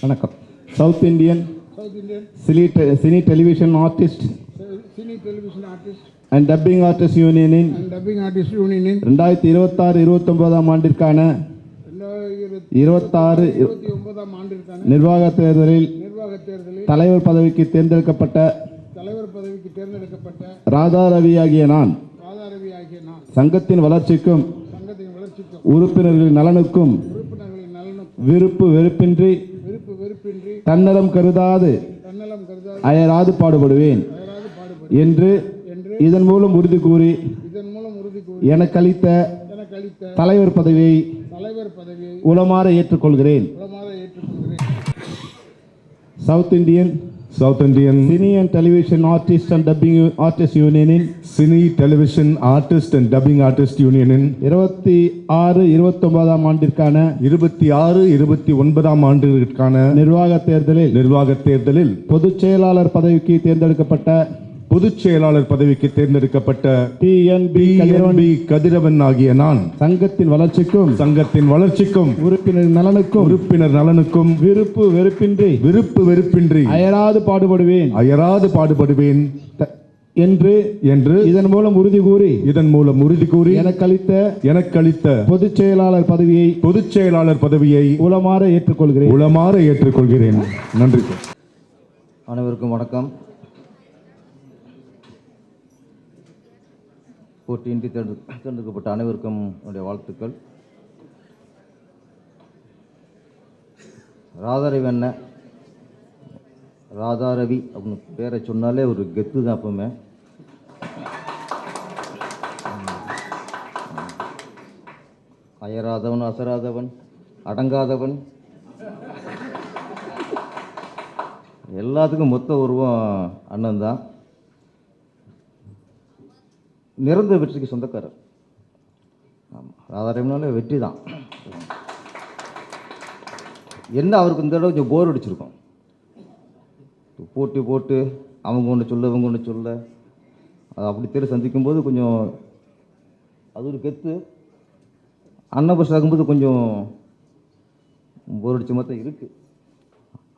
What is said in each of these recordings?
வணக்கம். South Indian cine television artist and dubbing artist யூனியனின் 2026-29 ஆண்டிற்கான 26 நிர்வாக தேர்தலில் தலைவர் பதவிக்கு தேர்ந்தெடுக்கப்பட்ட ராதா ரவி ஆகிய நான் சங்கத்தின் வளர்ச்சிக்கும் உறுப்பினர்களின் நலனுக்கும் விருப்பு வெறுப்பின்றி தன்னலம் கருதாது அயராது பாடுபடுவேன் என்று இதன் மூலம் உறுதி கூறி எனக்கு அளித்த தலைவர் பதவியை உளமாற ஏற்றுக்கொள்கிறேன். South Indian cine and television artist and dubbing artist யூனியனின் cine television artist and dubbing artist யூனியனின் 26-29 ஆண்டிற்கான 26-29 ஆண்டிற்கான நிர்வாக தேர்தலில் பொதுச் செயலாளர் பதவிக்கு தேர்ந்தெடுக்கப்பட்ட TNB கதிரவன் ஆகிய நான் சங்கத்தின் வளர்ச்சிக்கும் உறுப்பினர் நலனுக்கும் விருப்பு வெறுப்பின்றி அயராது பாடுபடுவேன் என்று இதன் மூலம் உறுதி கூறி எனக்கு அளித்த பொதுச் செயலாளர் பதவியை உளமாற ஏற்றுக்கொள்கிறேன். நன்றி. அனைவருக்கும் வணக்கம். போட்டியின்றி தேர்ந்தெடுக்கப்பட்ட அனைவருக்கும் என்னுடைய வாழ்த்துக்கள். ராதா ரவி அப்படின்னு பேரை சொன்னாலே ஒரு கெத்து தான். அப்பவுமே அயராதவன், அசராதவன், அடங்காதவன், எல்லாத்துக்கும் மொத்த உருவம் அண்ணன் தான். நிரந்தர வெற்றிக்கு சொந்தக்காரர். ராதாரவினாலே வெற்றி தான். என்ன அவருக்கு இந்த தடவை கொஞ்சம் போர் அடிச்சிருக்கோம். போட்டு அவங்க ஒன்று சொல்ல இவங்க ஒன்று சொல்ல அது அப்படி தேர் சந்திக்கும்போது கொஞ்சம் அது ஒரு கெத்து. அன்னபஸ் ஆகும்போது கொஞ்சம் போர் அடிச்ச மாதிரி தான் இருக்குது.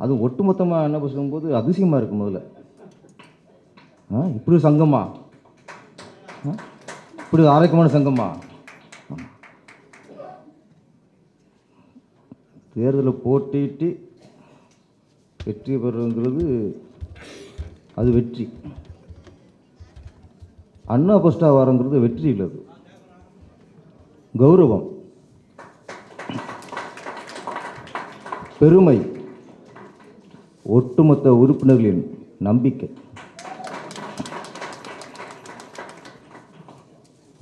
அதுவும் ஒட்டுமொத்தமாக அன்னபஸ் ஆகும்போது அதிசயமாக இருக்குது. முதல்ல இப்படி சங்கமா, இப்படி ஆரோக்கியமான சங்கமா? தேர்தலில் போட்டிட்டு வெற்றி பெறுங்கிறது அது வெற்றி. அண்ணா பஸ்டா வரங்கிறது வெற்றி இல்லை, அது கௌரவம், பெருமை, ஒட்டுமொத்த உறுப்பினர்களின் நம்பிக்கை.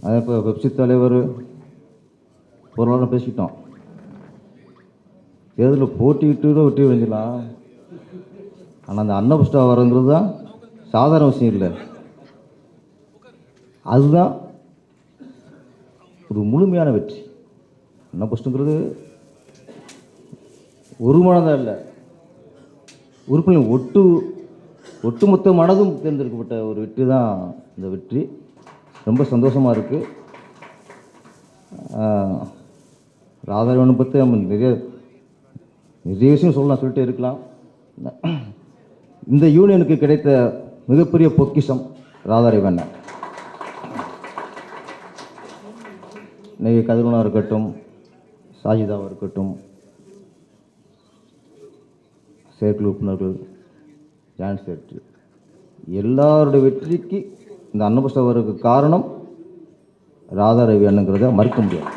அதே இப்போ வெப்சி தலைவர் பொருளாதாரம் பேசிக்கிட்டோம். தேர்தலில் போட்டிக்கிட்டு வெற்றி அடைஞ்சிடலாம். ஆனால் அந்த அன்னபுஷ்டா வரங்கிறது தான் சாதாரண விஷயம் இல்லை. அதுதான் ஒரு முழுமையான வெற்றி. அன்னபுஷ்டுங்கிறது ஒரு மனதாக இல்லை, உறுப்பினர் ஒட்டுமொத்த மனதும் தேர்ந்தெடுக்கப்பட்ட ஒரு வெற்றி தான் இந்த வெற்றி. ரொம்ப சந்தோஷமாக இருக்குது. ராதாரவனை பற்றி நம்ம நிறைய விஷயம் சொல்லிட்டே இருக்கலாம். இந்த யூனியனுக்கு கிடைத்த மிகப்பெரிய பொக்கிஷம் ராதாரவன். இன்னைக்கு கதிரவனாக இருக்கட்டும், சாஜிதாவாக இருக்கட்டும், செயற்குழு உறுப்பினர்கள், ஜாயின்ட் செக்ரட்டரி, எல்லாருடைய வெற்றிக்கு இந்த அன்னபுஷ்டவருக்கு காரணம் ராதா ரவி அண்ணங்கிறத மறுக்க முடியாது.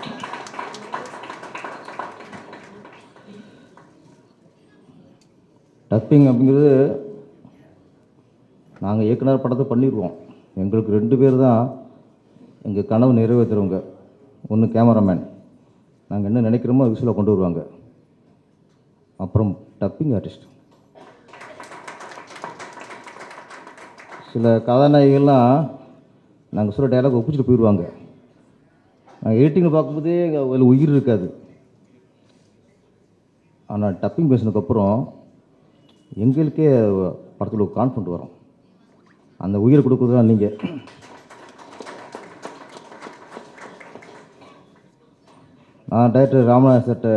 டப்பிங் அப்படிங்கிறது நாங்கள் இயக்குனர் படத்தை பண்ணிடுவோம். எங்களுக்கு 2 பேர் தான் எங்கள் கனவு நிறைவேற்றுறவங்க. ஒன்று கேமராமேன், நாங்கள் என்ன நினைக்கிறோமோ விஷுவலாக கொண்டு வருவாங்க. அப்புறம் டப்பிங் ஆர்டிஸ்ட். சில கதாநாயகிகள்லாம் நாங்கள் சொல்ல டைலாக் ஒப்பிச்சுட்டு போயிடுவாங்க. நாங்கள் எடிட்டிங்கில் பார்க்கும்போதே அதில் உயிர் இருக்காது. ஆனால் டப்பிங் பேசினதுக்கப்புறம் எங்களுக்கே படத்தில் ஒரு கான்ஃபிடன்ட் வரும். அந்த உயிரை கொடுக்குறது தான் நீங்கள். நான் டைரக்டர் ராமநாத சார்ட்ட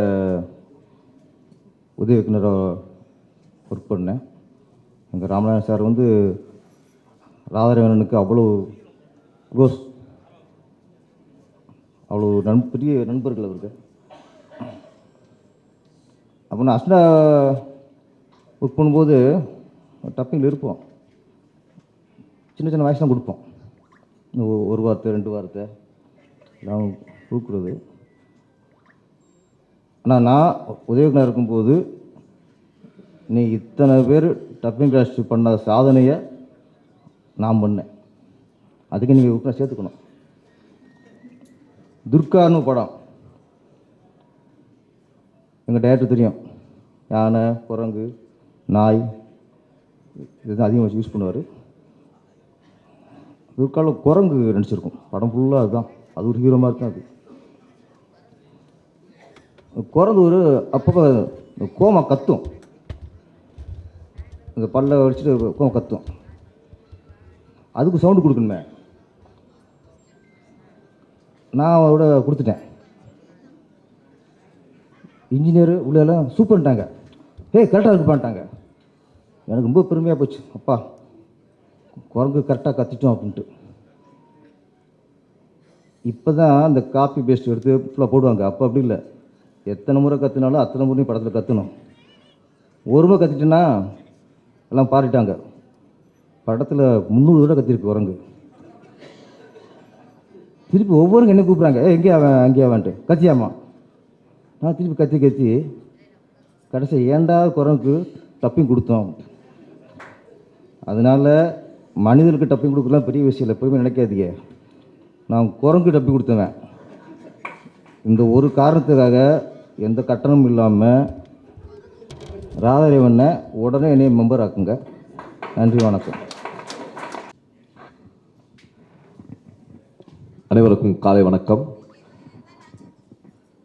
உதவி இயக்குனர் ஒர்க் பண்ணேன். எங்கள் ராமநாதன் சார் வந்து ராதாரவணனுக்கு அவ்வளோ க்ளோஸ், அவ்வளோ பெரிய நண்பர்கள் அவருக்கு. அப்போ நான் அஸ்னா ஒர்க் பண்ணும்போது டப்பிங்கில் இருப்போம், சின்ன சின்ன வாய்ஸ் தான் கொடுப்போம். ஒரு வார்த்தை 2 வார்த்தை நான் கொடுக்குறது. ஆனால் நான் உதயகுமார் இருக்கும்போது நீ இத்தனை பேர் டப்பிங் கிளாஸ் பண்ண சாதனையை நான் பண்ணேன். அதுக்கு நீங்கள் உட்காந்து சேர்த்துக்கணும். துர்கான்னு படம் எங்கள் டேரக்டர் தெரியும். யானை, குரங்கு, நாய் இதுதான் அதிகமாக யூஸ் பண்ணுவார். துர்காவில் குரங்கு நடிச்சிருக்கும். படம் ஃபுல்லாக அதுதான். அது ஒரு ஹீரோ மாதிரி தான். அது குரங்கு ஒரு அப்பப்போ கோமா கத்தும், இந்த பல்ல வச்சுட்டு கோமா கத்தும். அதுக்கு சவுண்டு கொடுக்கணுமே. நான் அவரோட கொடுத்துட்டேன். இன்ஜினியரு உள்ளெல்லாம் சூப்பர்ட்டாங்க, கரெக்டாக இருக்குப்பான்ட்டாங்க. எனக்கு ரொம்ப பெருமையாக போச்சு. அப்பா குரங்கு கரெக்டாக கத்திட்டோம் அப்படின்ட்டு. இப்போ தான் அந்த காப்பி பேஸ்ட் எடுத்து ஃபுல்லாக போடுவாங்க. அப்போ அப்படி இல்லை. எத்தனை முறை கற்றுனாலும் அத்தனை முறையும் படத்தில் கற்றணும். ஒரு முறை கற்றிட்டேன்னா எல்லாம் பாடிட்டாங்க. படத்தில் 300 தடவை கத்திருக்கு குரங்கு. திருப்பி ஒவ்வொரு என்ன கூப்பிட்றாங்க, எங்கே அவன் அங்கேயே அவன்ட்டு கத்தியாமா. நான் திருப்பி கத்தி கத்தி கடைசி ஏண்டா குரங்குக்கு டப்பிங் கொடுத்தோம். அதனால் மனிதனுக்கு டப்பிங் கொடுக்கலாம் பெரிய விஷயம் இல்லை, எப்போயுமே நினைக்காதீங்க. நான் குரங்கு டப்பிங் கொடுத்தவன். இந்த ஒரு காரணத்துக்காக எந்த கட்டணமும் இல்லாமல் ராதாரவனை உடனே என்னைய மெம்பர் ஆக்குங்க. நன்றி, வணக்கம். அனைவருக்கும் காலை வணக்கம்.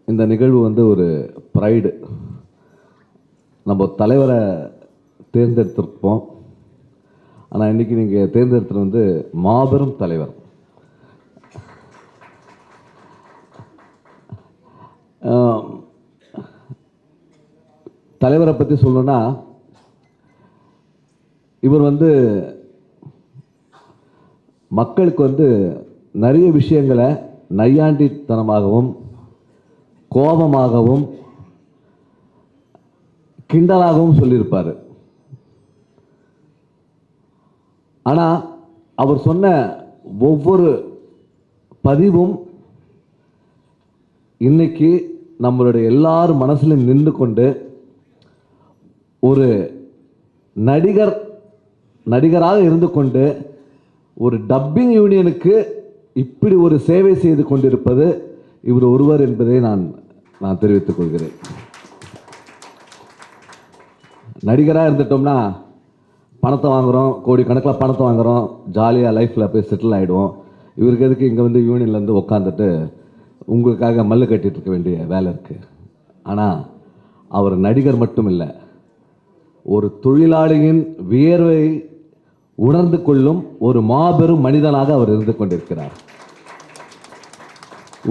இந்த நிகழ்வு வந்து ஒரு ப்ரைடு. நம்ம தலைவரை தேர்ந்தெடுத்திருப்போம், ஆனால் இன்றைக்கி நீங்கள் தேர்ந்தெடுத்தது வந்து மாபெரும் தலைவர். தலைவரை பற்றி சொல்லணும்னா, இவர் வந்து மக்களுக்கு வந்து நிறைய விஷயங்களை நையாண்டித்தனமாகவும் கோபமாகவும் கிண்டலாகவும் சொல்லியிருப்பார். ஆனால் அவர் சொன்ன ஒவ்வொரு பதிவும் இன்னைக்கு நம்மளுடைய எல்லார் மனசிலும் நின்று கொண்டு ஒரு நடிகராக இருந்து கொண்டு ஒரு டப்பிங் யூனியனுக்கு இப்படி ஒரு சேவை செய்து கொண்டிருப்பது இவர் ஒருவர் என்பதை நான் தெரிவித்துக் கொள்கிறேன். நடிகராக இருந்துட்டோம்னா பணத்தை வாங்குகிறோம், கோடிக்கணக்கில் பணத்தை வாங்குகிறோம், ஜாலியாக லைஃப்பில் போய் செட்டில் ஆகிடுவோம். இவருக்கு எதுக்கு இங்கே வந்து யூனியன்லேருந்து உட்காந்துட்டு உங்களுக்காக மல்லு கட்டிகிட்டு இருக்க வேண்டிய வேலை இருக்குது. ஆனால் அவர் நடிகர் மட்டும் இல்லை, ஒரு தொழிலாளியின் வியர்வை உணர்ந்து கொள்ளும் ஒரு மாபெரும் மனிதனாக அவர் இருந்து கொண்டிருக்கிறார்.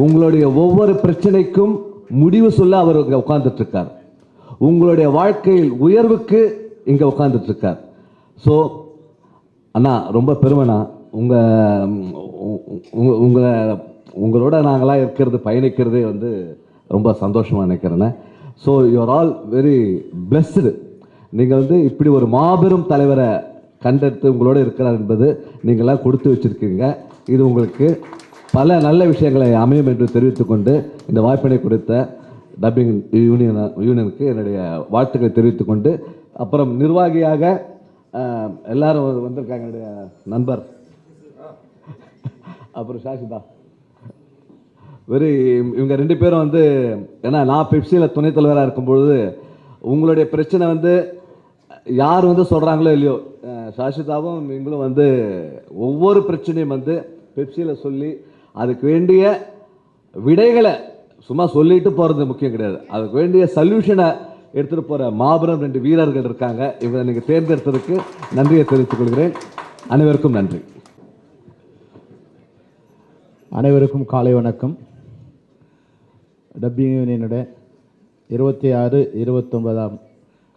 உங்களுடைய ஒவ்வொரு பிரச்சனைக்கும் முடிவு சொல்ல அவர் இங்கே உட்கார்ந்துட்டு இருக்கார். உங்களுடைய வாழ்க்கையில் உயர்வுக்கு இங்கே உட்கார்ந்துட்டு இருக்கார். ஸோ அண்ணா ரொம்ப பெருமைண்ணா. உங்களோட நாங்களாம் இருக்கிறது, பயணிக்கிறதே வந்து ரொம்ப சந்தோஷமாக நினைக்கிறேண்ணே. So you are all very blessed. நீங்கள் வந்து இப்படி ஒரு மாபெரும் தலைவரை கண்டெடுத்து உங்களோடு இருக்கிறார் என்பது நீங்களாம் கொடுத்து வச்சுருக்கீங்க. இது உங்களுக்கு பல நல்ல விஷயங்களை அமையும் என்று தெரிவித்துக்கொண்டு இந்த வாய்ப்பினை கொடுத்த டப்பிங் யூனியனுக்கு என்னுடைய வாழ்த்துக்களை தெரிவித்துக்கொண்டு, அப்புறம் நிர்வாகியாக எல்லாரும் வந்திருக்காங்க. என்னுடைய நண்பர் அப்புறம் ஷாஷிதா, இவங்க 2 பேரும் வந்து, ஏன்னா நான் பெப்சியில் துணைத் தலைவராக இருக்கும்பொழுது உங்களுடைய பிரச்சனை வந்து யார் வந்து சொல்கிறாங்களோ இல்லையோ, ஷாஷிதாவும் இவங்களும் வந்து ஒவ்வொரு பிரச்சனையும் வந்து பெப்சியில் சொல்லி அதுக்கு வேண்டிய விடைகளை சும்மா சொல்லிட்டு போகிறது முக்கியம் கிடையாது, அதுக்கு வேண்டிய சொல்யூஷனை எடுத்துகிட்டு போகிற மாபெரும் 2 வீரர்கள் இருக்காங்க. இவரை நீங்கள் தேர்ந்தெடுத்ததுக்கு நன்றியை தெரிவித்துக் கொள்கிறேன். அனைவருக்கும் நன்றி. அனைவருக்கும் காலை வணக்கம். டப்பிங் யூனியனோட 26, 29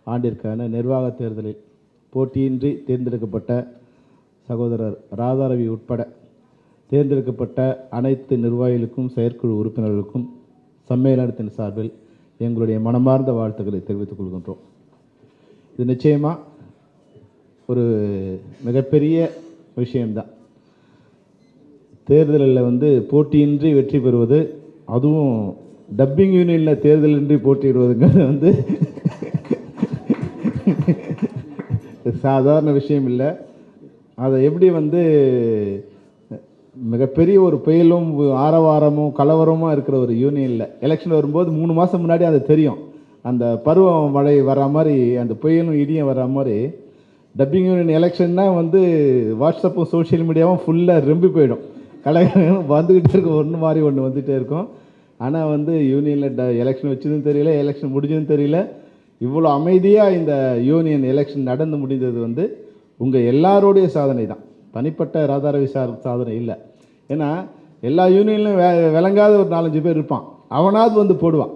ஆண்டிற்கான நிர்வாக தேர்தலில் போட்டியின்றி தேர்ந்தெடுக்கப்பட்ட சகோதரர் ராதாரவி உட்பட தேர்ந்தெடுக்கப்பட்ட அனைத்து நிர்வாகிகளுக்கும் செயற்குழு உறுப்பினர்களுக்கும் சம்மேளனத்தின் சார்பில் எங்களுடைய மனமார்ந்த வாழ்த்துக்களை தெரிவித்துக் கொள்கின்றோம். இது நிச்சயமாக ஒரு மிகப்பெரிய விஷயம்தான். தேர்தலில் போட்டியின்றி வெற்றி பெறுவது, அதுவும் டப்பிங் யூனியனில் தேர்தலின்றி போட்டியிடுவதுங்கிறது சாதாரண விஷயம் இல்லை. அதை எப்படி மிகப்பெரிய ஒரு புயலும் ஆரவாரமும் கலவரமும் இருக்கிற ஒரு யூனியனில் எலெக்ஷன் வரும்போது 3 மாதம் முன்னாடி அது தெரியும். அந்த பருவம் மழை வர மாதிரி, அந்த புயலும் இடியும் வர மாதிரி டப்பிங் யூனியன் எலெக்ஷன்னா வாட்ஸ்அப்பும் சோஷியல் மீடியாவும் ஃபுல்லாக ரெம்பி போயிடும். கலகம் வந்துக்கிட்டே இருக்கும், ஒன்று மாதிரி ஒன்று வந்துகிட்டே இருக்கும். ஆனால் யூனியனில் எலெக்ஷன் வச்சதும் தெரியல, எலெக்ஷன் முடிஞ்சதும் தெரியல. இவ்வளோ அமைதியாக இந்த யூனியன் எலெக்ஷன் நடந்து முடிந்தது உங்கள் எல்லாரோடைய சாதனை தான், தனிப்பட்ட ராதாரவி சாதனை இல்லை. ஏன்னா எல்லா யூனியன்லையும் விளங்காத ஒரு 4-5 பேர் இருப்பான், அவனாவது போடுவான்.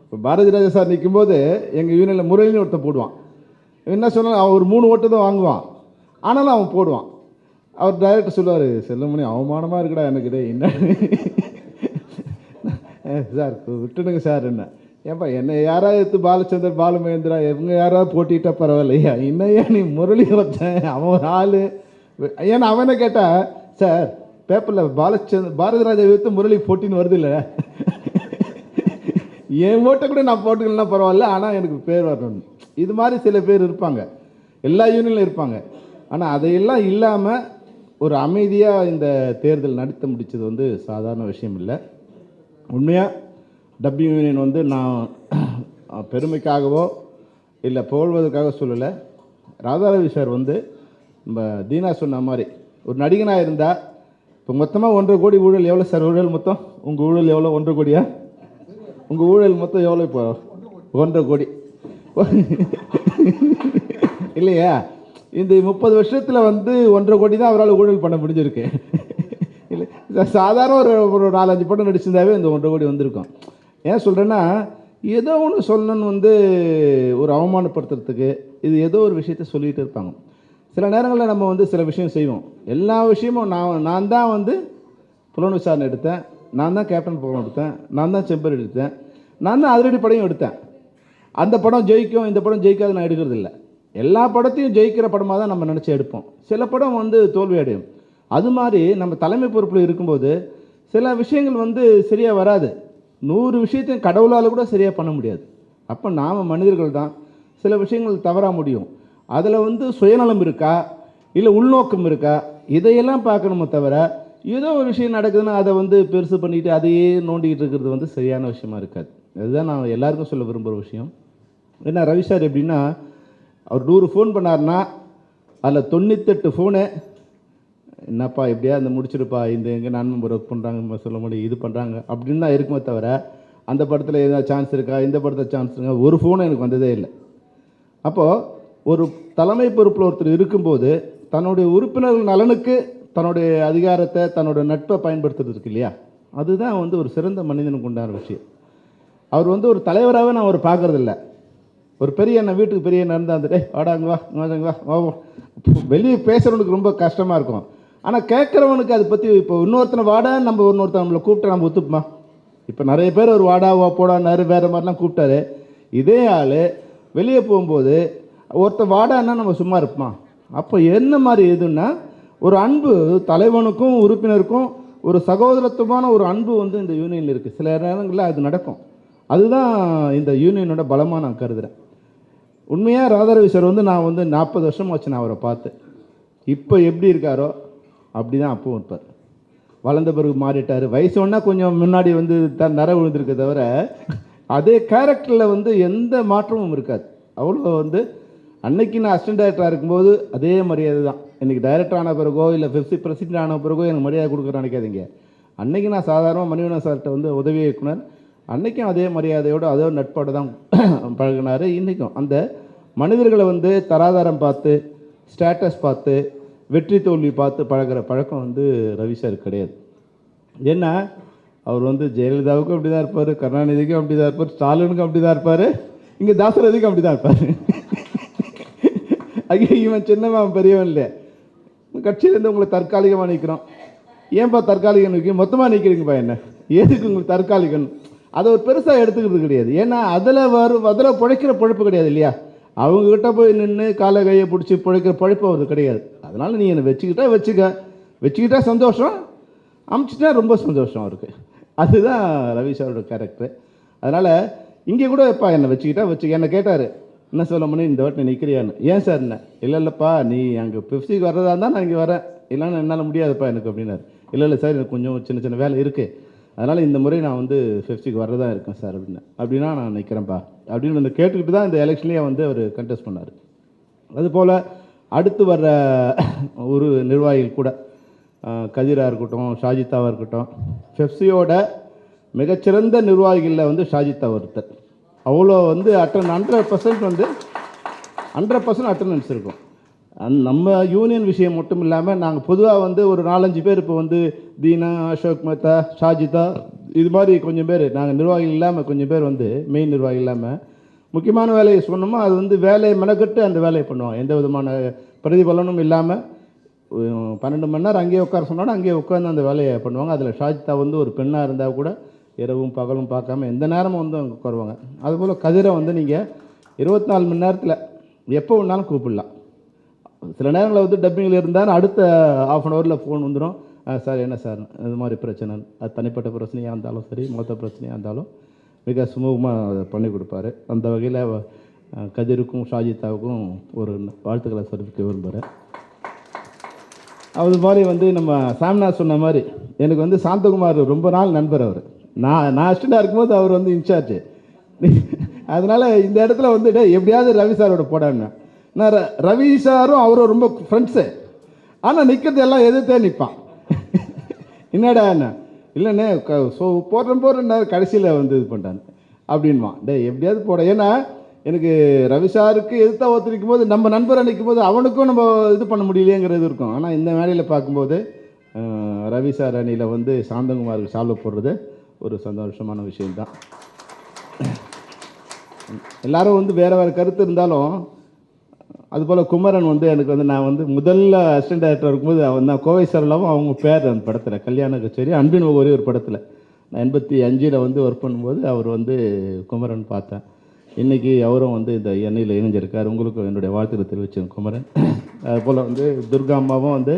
இப்போ பாரதி ராஜா சார் நிற்கும்போது எங்கள் யூனியனில் முரளின்னு ஒருத்தர் போடுவான். என்ன சொன்னாலும் அவன் ஒரு 3 ஓட்டு தான் வாங்குவான், ஆனாலும் அவன் போடுவான். அவர் டைரக்டர் சொல்லுவார், செல்லுமணி அவமானமாக இருக்குடா எனக்கு டே என்ன சார் விட்டுடுங்க சார், என்ன ஏன்பா என்னை யாராவது எடுத்து பாலச்சந்தர் பாலுமகேந்திரா இவங்க யாராவது போட்டிட்டா பரவாயில்லையா, இன்னையா நீ முரளி வச்சேன் அவன் ஒரு ஆள். ஏன்னா அவனை கேட்டால் சார் பேப்பரில் பாரதி ராஜா எடுத்து முரளி போட்டின்னு வருது இல்லை, என் ஓட்டை கூட நான் போட்டுக்கலாம் பரவாயில்ல, ஆனால் எனக்கு பேர் வரணும். இது மாதிரி சில பேர் இருப்பாங்க, எல்லா யூனியன்லையும் இருப்பாங்க. ஆனால் அதையெல்லாம் இல்லாமல் ஒரு அமைதியாக இந்த தேர்தல் நடத்த முடித்தது சாதாரண விஷயம் இல்லை. உண்மையாக டப்பிங் யூனியன் நான் பெருமைக்காகவோ இல்லை புகழ்வதற்காக சொல்லலை. ராதாரவி சார் நம்ம தீனா சொன்ன மாதிரி ஒரு நடிகனாக இருந்தால் இப்போ மொத்தமாக 1.5 கோடி ஊழல் எவ்வளோ சார்? ஊழல் மொத்தம் உங்கள் ஊழல் எவ்வளோ? 1.5 கோடியா? உங்கள் ஊழல் மொத்தம் எவ்வளோ இப்போ? 1.5 கோடி இல்லையா? இந்த 30 வருஷத்தில் 1.5 கோடி தான் அவரால் ஊழல் பண்ண முடிஞ்சிருக்கு. இல்லை சாதாரண ஒரு 4-5 படம் நடிச்சிருந்தாவே இந்த 1.5 கோடி வந்திருக்கும். ஏன் சொல்கிறேன்னா, ஏதோ ஒன்று சொல்லணும்னு ஒரு அவமானப்படுத்துறதுக்கு இது ஏதோ ஒரு விஷயத்த சொல்லிகிட்டு இருப்பாங்க. சில நேரங்களில் நம்ம சில விஷயம் செய்வோம். எல்லா விஷயமும் நான் தான் புலன் விசாரணை எடுத்தேன், நான் தான் கேப்டன் படம் எடுத்தேன், நான் தான் செம்பர் எடுத்தேன், நான் தான் அதிரடி படையும் எடுத்தேன். அந்த படம் ஜெயிக்கும், இந்த படம் ஜெயிக்காது நான் எடுக்கிறது இல்லை. எல்லா படத்தையும் ஜெயிக்கிற படமாக தான் நம்ம நினச்சி எடுப்போம். சில படம் தோல்வி அடையும். அது மாதிரி நம்ம தலைமை பொறுப்பில் இருக்கும்போது சில விஷயங்கள் சரியாக வராது. 100 விஷயத்தையும் கடவுளால் கூட சரியாக பண்ண முடியாது. அப்போ நாம் மனிதர்கள் தான், சில விஷயங்கள் தவறாக முடியும். அதில் சுயநலம் இருக்கா இல்லை உள்நோக்கம் இருக்கா, இதையெல்லாம் பார்க்கணுமே தவிர ஏதோ ஒரு விஷயம் நடக்குதுன்னா அதை பெருசு பண்ணிட்டு அதையே நோண்டிக்கிட்டு இருக்கிறது சரியான விஷயமா இருக்காது. அதுதான் நான் எல்லாருக்கும் சொல்ல விரும்புகிற விஷயம். ஏன்னா ரவி சார் எப்படின்னா, அவர் 100 ஃபோன் பண்ணார்னா அதில் 98 ஃபோனு என்னப்பா எப்படியா இந்த முடிச்சிருப்பா, இந்த எங்கே நண்பன் ஒர்க் பண்ணுறாங்க சொல்ல முடியும், இது பண்ணுறாங்க அப்படின்னு தான் இருக்குமே தவிர அந்த படத்தில் எதாவது சான்ஸ் இருக்கா, இந்த படத்தில் சான்ஸ் இருக்கா, ஒரு ஃபோனும் எனக்கு வந்ததே இல்லை. அப்போது ஒரு தலைமை பொறுப்பில் ஒருத்தர் இருக்கும்போது தன்னுடைய உறுப்பினர்கள் நலனுக்கு தன்னுடைய அதிகாரத்தை தன்னுடைய நட்பை பயன்படுத்துறது இருக்கு இல்லையா, அதுதான் ஒரு சிறந்த மனிதனுக்கு உண்டான விஷயம். அவர் ஒரு தலைவராகவே நான் அவர் பார்க்குறதில்ல. ஒரு பெரிய அண்ணன் வீட்டுக்கு பெரிய அண்ணன் இருந்தால் வந்துட்டு வாடாங்க வா வா வா, வெளியே பேசுகிறவனுக்கு ரொம்ப கஷ்டமாக இருக்கும். ஆனால் கேட்குறவனுக்கு அதை பற்றி இப்போ இன்னொருத்தனை வாடா நம்ம இன்னொருத்தன் நம்மளை கூப்பிட்டா நம்ம ஒத்துப்போமா? இப்போ நிறைய பேர் ஒரு வாடா போடான்னாரு, வேறு மாதிரிலாம் கூப்பிட்டாரு. இதே ஆள் வெளியே போகும்போது ஒருத்தர் வாடான்னா நம்ம சும்மா இருப்போமா? அப்போ என்ன மாதிரி எதுன்னா ஒரு அன்பு, தலைவனுக்கும் உறுப்பினருக்கும் ஒரு சகோதரத்துவமான ஒரு அன்பு இந்த யூனியனில் இருக்குது. சில நேரங்களில் அது நடக்கும். அதுதான் இந்த யூனியனோட பலமாக நான் கருதுகிறேன். உண்மையாக ராதாரவி சார் நான் 40 வருஷம் ஆச்சு நான் அவரை பார்த்து. இப்போ எப்படி இருக்காரோ அப்படி தான் அப்பவும் இருப்பார். வளர்ந்த பிறகு மாறிட்டார். வயசு ஒன்றா கொஞ்சம் முன்னாடி நர விழுந்திருக்க தவிர அதே கேரக்டரில் எந்த மாற்றமும் இருக்காது. அவ்வளோ அன்னைக்கு நான் அசிஸ்டன்ட் டைரக்டராக இருக்கும்போது அதே மரியாதை தான். இன்றைக்கி டைரக்டர் ஆன பிறகோ இல்லை பிரசிடென்ட் ஆன பிறகோ எனக்கு மரியாதை கொடுக்குற நினைக்காதீங்க. அன்றைக்கி நான் சாதாரணமாக மணிவண்ணன் சார்கிட்ட உதவி இயக்குனர், அன்றைக்கும் அதே மரியாதையோடு அதே நட்போடு தான் பழகினார். இன்றைக்கும் அந்த மனிதர்களை தராதாரம் பார்த்து, ஸ்டேட்டஸ் பார்த்து, வெற்றி தோல்வி பார்த்து பழகிற பழக்கம் ரவி சார் கிடையாது. ஏன்னா அவர் ஜெயலலிதாவுக்கும் அப்படி தான் இருப்பார், கருணாநிதிக்கும் அப்படி தான் இருப்பார், ஸ்டாலினுக்கும் அப்படி தான் இருப்பார், இங்கே தாசரதிக்கும் அப்படி தான் இருப்பார். ஐயோ இவன் சின்னவன் பெரியவன் இல்லை, கட்சியிலேருந்து உங்களை தற்காலிகமாக நிற்கிறோம். ஏன்பா தற்காலிகம் நிற்க, மொத்தமாக நிற்கிறீங்கப்பா என்ன, எதுக்கு உங்களுக்கு தற்காலிகம்? அதை ஒரு பெருசாக எடுத்துக்கிறது கிடையாது. ஏன்னா அதில் பிழைக்கிற பொழைப்பு கிடையாது இல்லையா. அவங்கக்கிட்ட போய் நின்று காலை கையை பிடிச்சி பிழைக்கிற பொழைப்பு அது கிடையாது. அதனால் நீ என்னை வச்சுக்கிட்டா சந்தோஷம், அமுச்சிட்டா ரொம்ப சந்தோஷம் இருக்குது. அதுதான் ரவி சாரோட கேரக்டர். அதனால் இங்கே கூட எப்பா என்னை வச்சுக்க என்னை கேட்டார், என்ன சொல்ல முடியும் இந்த வாட்டி நிற்கிறியான்னு. ஏன் சார் என்ன, இல்லைப்பா நீ அங்கே பெப்சிக்கு வர்றதா இருந்தால் நான் இங்கே வரேன், இல்லைன்னா என்னால் முடியாதுப்பா எனக்கு அப்படின்னாரு. இல்லை சார் எனக்கு கொஞ்சம் சின்ன சின்ன வேலை இருக்குது, அதனால் இந்த முறை நான் வந்து பெப்சிக்கு வர்றதா இருக்கேன் சார் அப்படின்னா நான் நிற்கிறேன்ப்பா அப்படின்னு வந்து கேட்டுக்கிட்டு தான் இந்த எலெக்ஷன்லேயே வந்து அவர் கண்டெஸ்ட் பண்ணார். அதுபோல் அடுத்து வர்ற ஒரு நிர்வாகிகள் கூட கதிராக இருக்கட்டும், ஷாஜித்தாவாக இருக்கட்டும், பெப்சியோட மிகச்சிறந்த நிர்வாகிகளில் வந்து ஷாஜித்தா ஒருத்தர். அவ்வளோ வந்து 100% வந்து 100% அட்டண்டன்ஸ் இருக்கும். நம்ம யூனியன் விஷயம் மட்டும் இல்லாமல் நாங்கள் பொதுவாக வந்து ஒரு 4-5 பேர் இப்போ வந்து தீனா, அசோக் மேத்தா, ஷாஜிதா இது மாதிரி கொஞ்சம் பேர் நாங்கள் நிர்வாகிகள் இல்லாமல் கொஞ்சம் பேர் வந்து மெயின் நிர்வாகி இல்லாமல் முக்கியமான வேலையை சொன்னோமோ அது வந்து வேலையை மெனக்கட்டு அந்த வேலையை பண்ணுவாங்க. எந்த விதமான பிரதிபலனும் இல்லாமல் 12 மணி நேரம் அங்கேயே உட்கார சொன்னாலும் அங்கேயே உட்காந்து அந்த வேலையை பண்ணுவாங்க. அதில் ஷாஜிதா வந்து ஒரு பெண்ணாக இருந்தால் கூட இரவும் பகலும் பார்க்காம எந்த நேரமும் வந்து அவங்க உட்காருவாங்க. அதுபோல் கதிரை வந்து நீங்கள் 24 மணி நேரத்தில் எப்போ வேணாலும் கூப்பிடலாம். சில நேரங்களில் வந்து டப்பிங்கில் இருந்தால் அடுத்த ½ அன் ஹவரில் ஃபோன் வந்துடும், சார் என்ன சார் இது மாதிரி பிரச்சனை, அது தனிப்பட்ட பிரச்சனையாக இருந்தாலும் சரி, மொத்த பிரச்சனையாக இருந்தாலும் மிக சுமூகமாக அதை பண்ணி கொடுப்பாரு. அந்த வகையில் கதிருக்கும் ஷாஜித்தாவுக்கும் ஒரு வாழ்த்துக்களை சொல்லிக்க விரும்புகிறேன். அது மாதிரி வந்து நம்ம சாமிநாத் சொன்ன மாதிரி எனக்கு வந்து சாந்தகுமார் ரொம்ப நாள் நண்பர். அவர் நான் அசிஸ்டண்டாக இருக்கும்போது அவர் வந்து இன்சார்ஜ். அதனால் இந்த இடத்துல வந்து எப்படியாவது ரவி சாரோட போடான்னு நான் ரவி சாரும் அவரும் ரொம்ப ஃப்ரெண்ட்ஸு. ஆனால் நிற்கிறது எல்லாம் எதிர்த்தே நிற்பான். என்னடா என்ன இல்லைண்ணே போடுறேன் கடைசியில் வந்து இது பண்ணிட்டான் அப்படின்வான். எப்படியாவது போட. ஏன்னா எனக்கு ரவி சாருக்கு எதிர்த்தா ஒருத்தரிக்கும் போது நம்ம நண்பரை நிற்கும் போது அவனுக்கும் நம்ம இது பண்ண முடியலையேங்கிறது இருக்கும். ஆனால் இந்த வேலையில் பார்க்கும்போது ரவி சார் அணியில் வந்து சாந்தகுமாருக்கு சால்வ் போடுறது ஒரு சந்தோஷமான விஷயம்தான். எல்லாரும் வந்து வேறு கருத்து இருந்தாலும் அதுபோல் குமரன் வந்து எனக்கு வந்து நான் வந்து முதல்ல அசிஸ்டன்ட் டைரக்டர் இருக்கும்போது அவன் தான் கோவை சரளாவும் அவங்க பேர் அந்த படத்தில் கல்யாண கச்சேரி அன்பின் ஒரே ஒரு படத்தில் நான் 85 வந்து ஒர்க் பண்ணும்போது அவர் வந்து குமரன் பார்த்தேன். இன்றைக்கி அவரும் வந்து இந்த எண்ணெயில் இணைஞ்சிருக்கார். உங்களுக்கும் என்னுடைய வாழ்த்துக்களை தெரிவித்தேன் குமரன். அதுபோல் வந்து துர்கா அம்மாவும் வந்து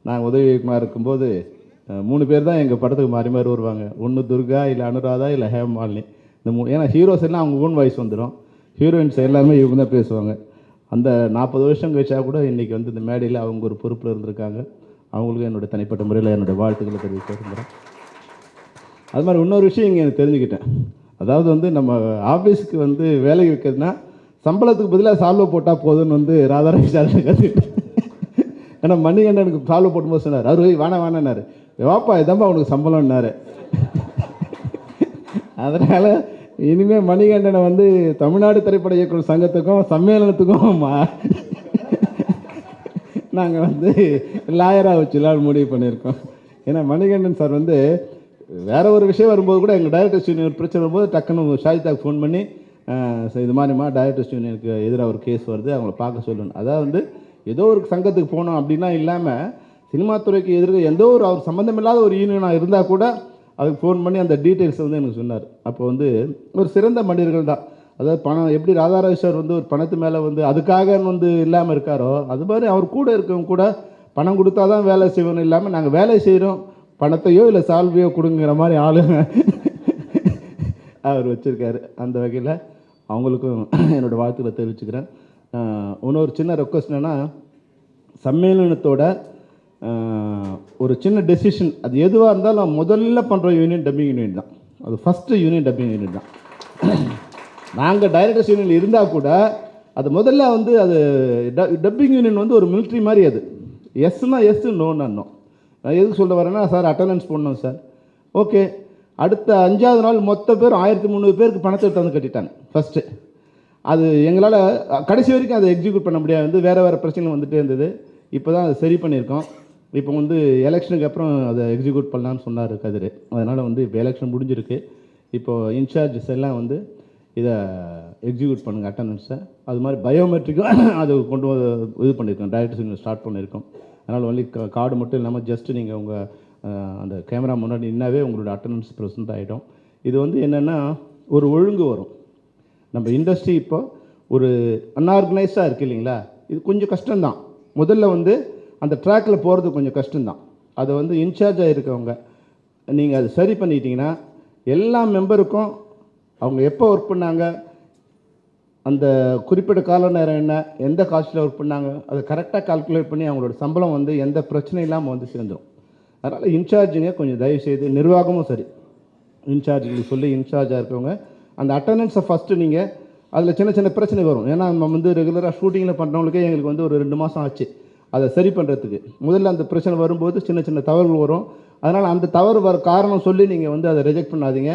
நாங்கள் உதவி இயக்குனராக இருக்கும்போது 3 பேர் தான் எங்கள் படத்துக்கு மாறி மாறி வருவாங்க. ஒன்று துர்கா, இல்லை அனுராதா, இல்லை ஹேமாலினி. இந்த ஏன்னா ஹீரோஸ் எல்லாம் அவங்க ஓன் வாய்ஸ் வந்துடும், ஹீரோயின்ஸ் எல்லாருமே இவங்க தான் பேசுவாங்க. அந்த 40 வருஷம் கழிச்சா கூட இன்றைக்கி வந்து இந்த மேடையில் அவங்க ஒரு பொறுப்பில் இருந்திருக்காங்க. அவங்களுக்கும் என்னுடைய தனிப்பட்ட முறையில் என்னுடைய வாழ்த்துக்களை தெரிவிக்க விரும்புகிறேன். அது மாதிரி இன்னொரு விஷயம் இங்கே எனக்கு தெரிஞ்சுக்கிட்டேன். அதாவது வந்து நம்ம ஆஃபீஸுக்கு வந்து வேலைக்கு வைக்கிறதுனா சம்பளத்துக்கு பதிலாக சால்வ் போட்டால் போதும்னு வந்து ராதாராணி சார் கற்றுக்கிட்டேன். ஏன்னா மணிகண்டனுக்கு சால்வ் போட்டும்போது சொன்னார், அவர் வேணான்னாரு, வாப்பா இதான்ப்பா அவனுக்கு சம்பளம்னாரு. அதனால் இனிமேல் மணிகண்டனை வந்து தமிழ்நாடு திரைப்பட இயக்குநர் சங்கத்துக்கும் சம்மேளனத்துக்கும் நாங்கள் வந்து லாயராக வச்சுலாம் முடிவு பண்ணியிருக்கோம். ஏன்னா மணிகண்டன் சார் வந்து வேறு ஒரு விஷயம் வரும்போது கூட எங்கள் டைரக்டர்ஸ் யூனியன் பிரச்சனை வரும்போது டக்குன்னு ஷாஜிதாக்கு ஃபோன் பண்ணி இது மாதிரிமா டைரக்டர்ஸ் யூனியனுக்கு எதிராக ஒரு கேஸ் வருது, அவங்கள பார்க்க சொல்லணும். அதாவது வந்து ஏதோ ஒரு சங்கத்துக்கு போகணும் அப்படின்னா இல்லாமல் சினிமா துறைக்கு எதிராக எந்த ஒரு அவர் சம்மந்தமில்லாத ஒரு யூனியனாக இருந்தால் கூட அதுக்கு ஃபோன் பண்ணி அந்த டீட்டெயில்ஸை வந்து எனக்கு சொன்னார். அப்போ வந்து ஒரு சிறந்த மனிதர்கள் தான். அதாவது பணம் எப்படி ராதாராவி சார் வந்து ஒரு பணத்து மேலே வந்து அதுக்காக வந்து இல்லாமல் இருக்காரோ அது மாதிரி அவர் கூட இருக்கவங்க கூட பணம் கொடுத்தா தான் வேலை செய்யணும் இல்லாமல் நாங்கள் வேலை செய்கிறோம் பணத்தையோ இல்லை சால்வையோ கொடுங்கிற மாதிரி ஆளுங்க அவர் வச்சுருக்காரு. அந்த வகையில் அவங்களுக்கும் என்னோடய வாழ்த்துக்களை தெரிவிச்சுக்கிறேன். இன்னொரு சின்ன ரெக்வஸ்ட் என்னென்னா சம்மேளனத்தோட ஒரு சின்ன டெசிஷன் அது எதுவாக இருந்தாலும் முதல்ல பண்ணுற யூனியன் டப்பிங் யூனியன் தான். அது ஃபஸ்ட்டு யூனியன் டப்பிங் யூனியன் தான். நாங்கள் டைரக்டர்ஸ் யூனியன் இருந்தால் கூட அது முதல்ல வந்து அது டப்பிங் யூனியன் வந்து ஒரு மிலிட்ரி மாதிரி. அது எஸ்னா எஸ், நோன்னா நோ. நான் எதுக்கு சொல்ல வரேன்னா சார் அட்டண்டன்ஸ் போடணும் சார், ஓகே. அடுத்த 5ஆவது நாள் மொத்த பேர் 1300 பேருக்கு பணத்தை எடுத்து வந்து கட்டிட்டாங்க ஃபஸ்ட்டு. அது எங்களால் கடைசி வரைக்கும் அதை எக்ஸிக்யூட் பண்ண முடியாது, வந்து வேறு பிரச்சனைகள் வந்துகிட்டே இருந்தது. இப்போ தான் அதை சரி பண்ணியிருக்கோம். இப்போ வந்து எலெக்ஷனுக்கு அப்புறம் அதை எக்ஸிக்யூட் பண்ணலான்னு சொன்னார் கதிர். அதனால் வந்து இப்போ எலெக்ஷன் முடிஞ்சிருக்கு. இப்போது இன்சார்ஜஸ் எல்லாம் வந்து இதை எக்ஸிக்யூட் பண்ணுங்கள் அட்டண்டன்ஸை. அது மாதிரி பயோமெட்ரிக்கும் அது கொண்டு இது பண்ணியிருக்கோம், டைரக்டர்ஸ் ஸ்டார்ட் பண்ணியிருக்கோம். அதனால் ஒன்லி கார்டு மட்டும் இல்லாமல் ஜஸ்ட்டு நீங்கள் உங்கள் அந்த கேமரா முன்னாடி நின்னாவே உங்களோட அட்டண்டன்ஸ் ப்ரெசென்ட் ஆகிடும். இது வந்து என்னென்னா ஒரு ஒழுங்கு வரும். நம்ம இண்டஸ்ட்ரி இப்போ ஒரு அன்ஆர்கனைஸ்டாக இருக்குது இல்லைங்களா, இது கொஞ்சம் கஷ்டம்தான். முதல்ல வந்து அந்த ட்ராக்கில் போகிறது கொஞ்சம் கஷ்டம்தான். அதை வந்து இன்சார்ஜாக இருக்கவங்க நீங்கள் அது சரி பண்ணிட்டீங்கன்னா எல்லா மெம்பருக்கும் அவங்க எப்போ ஒர்க் பண்ணாங்க, அந்த குறிப்பிட்ட கால நேரம் என்ன, எந்த காஸ்ட்டில் ஒர்க் பண்ணாங்க, அதை கரெக்டாக கால்குலேட் பண்ணி அவங்களோட சம்பளம் வந்து எந்த பிரச்சனையும் இல்லாமல் வந்து சேர்ந்துடும். அதனால் இன்சார்ஜுங்க கொஞ்சம் தயவுசெய்து, நிர்வாகமும் சரி, இன்சார்ஜுங்களுக்கு சொல்லி இன்சார்ஜாக இருக்கவங்க அந்த அட்டண்டன்ஸை ஃபஸ்ட்டு நீங்கள் அதில் சின்ன சின்ன பிரச்சனை வரும். ஏன்னா நம்ம வந்து ரெகுலராக ஷூட்டிங்கில் பண்ணுறவங்களுக்கே எங்களுக்கு வந்து ஒரு 2 மாதம் ஆச்சு அதை சரி பண்ணுறதுக்கு. முதல்ல அந்த பிரச்சனை வரும்போது சின்ன சின்ன தவறுகள் வரும். அதனால் அந்த தவறு வர காரணம் சொல்லி நீங்கள் வந்து அதை ரிஜெக்ட் பண்ணாதீங்க.